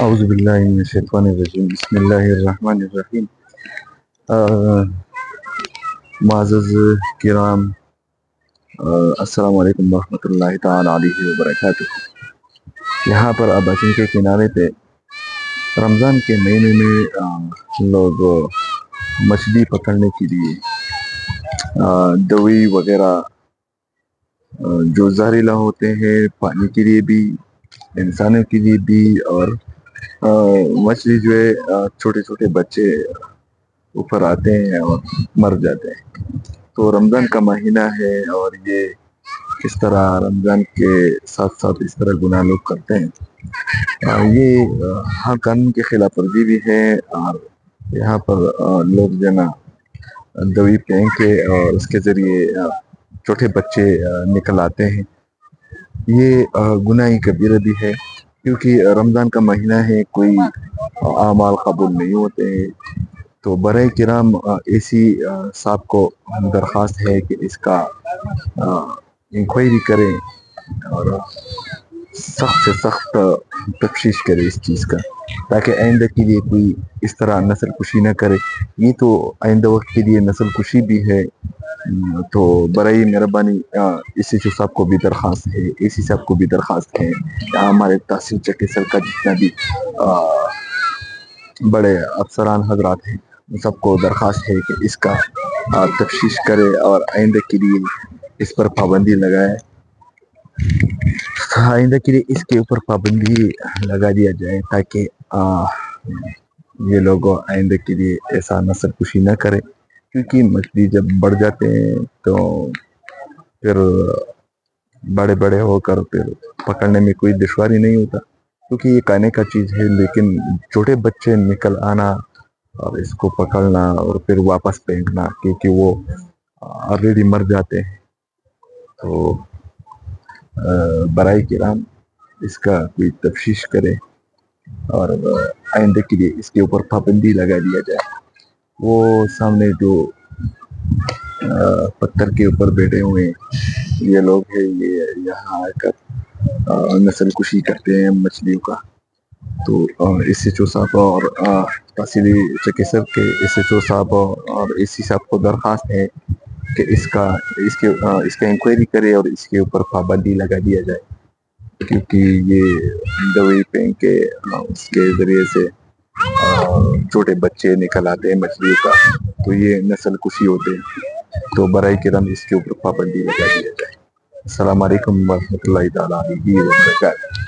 اعوذ باللہ من الشیطان الرجیم، بسم اللہ الرحمن الرحیم۔ معزز کرام، السلام علیکم ورحمۃ اللہ تعالی علیہ وبرکاتہ۔ یہاں پر اباسین کے کنارے پہ رمضان کے مہینے میں لوگ مچھلی پکڑنے کے لیے دوی وغیرہ جو زہریلا ہوتے ہیں، پانی کے لیے بھی، انسانوں کے لیے بھی، اور مچھلی جو ہے چھوٹے چھوٹے بچے اوپر آتے ہیں اور مر جاتے ہیں۔ تو رمضان کا مہینہ ہے اور یہ اس طرح رمضان کے ساتھ ساتھ اس طرح گناہ لوگ کرتے ہیں، یہ ہر قانون کی خلاف ورزی بھی ہے۔ اور یہاں پر لوگ جو نا دوی پھینک کے اور اس کے ذریعے چھوٹے بچے نکل آتے ہیں، یہ گناہ کبیرہ بھی ہے، کیونکہ رمضان کا مہینہ ہے، کوئی اعمال قبول نہیں ہوتے ہیں۔ تو برائے کرام ایسی صاحب کو درخواست ہے کہ اس کا انکوائری کریں اور سخت سے سخت تفتیش کرے اس چیز کا، تاکہ آئندہ کے لیے کوئی اس طرح نسل کشی نہ کرے۔ یہ تو آئندہ وقت کے لیے نسل کشی بھی ہے۔ تو برائے مہربانی اس ایس صاحب کو بھی درخواست ہے، اے سی صاحب کو بھی درخواست ہے، ہمارے تحصیل چکیسر کا جتنا بھی بڑے افسران حضرات ہیں، ان سب کو درخواست ہے کہ اس کا تفتیش کرے اور آئندہ کے لیے اس پر پابندی لگائے، آئندہ کے لیے اس کے اوپر پابندی لگا دیا جائے، تاکہ یہ لوگ آئندہ کے لیے ایسا نسل کشی نہ کرے۔ کیونکہ مچھلی جب بڑھ جاتے ہیں تو پھر بڑے بڑے ہو کر پھر پکڑنے میں کوئی دشواری نہیں ہوتا، کیونکہ یہ کھانے کا چیز ہے، لیکن چھوٹے بچے نکل آنا اور اس کو پکڑنا اور پھر واپس پھینکنا، کیونکہ وہ آلریڈی مر جاتے ہیں۔ تو برائے کرام اس کا کوئی تفتیش کرے اور آئندہ کے لیے اس کے اوپر پابندی لگا دیا جائے۔ وہ سامنے جو پتھر کے اوپر بیٹھے ہوئے یہ لوگ ہیں، یہ یہاں آ کر نسل کشی کرتے ہیں مچھلیوں کا۔ تو ایس ایچ او صاحب اور تحصیلی چکیسر کے ایس ایچ او صاحب اور اے سی صاحب کو درخواست ہے کہ اس کا انکوائری کرے اور اس کے اوپر پابندی لگا دیا جائے، کیونکہ یہ دوئی پھینک کے اس کے ذریعے سے چھوٹے بچے نکل آتے ہیں مچھلیوں کا، تو یہ نسل کشی ہوتے ہیں۔ تو برائے کرم اس کے اوپر پابندی لگا دیا جائے۔ السلام علیکم ورحمۃ اللہ تعالیٰ وبرکاتہ۔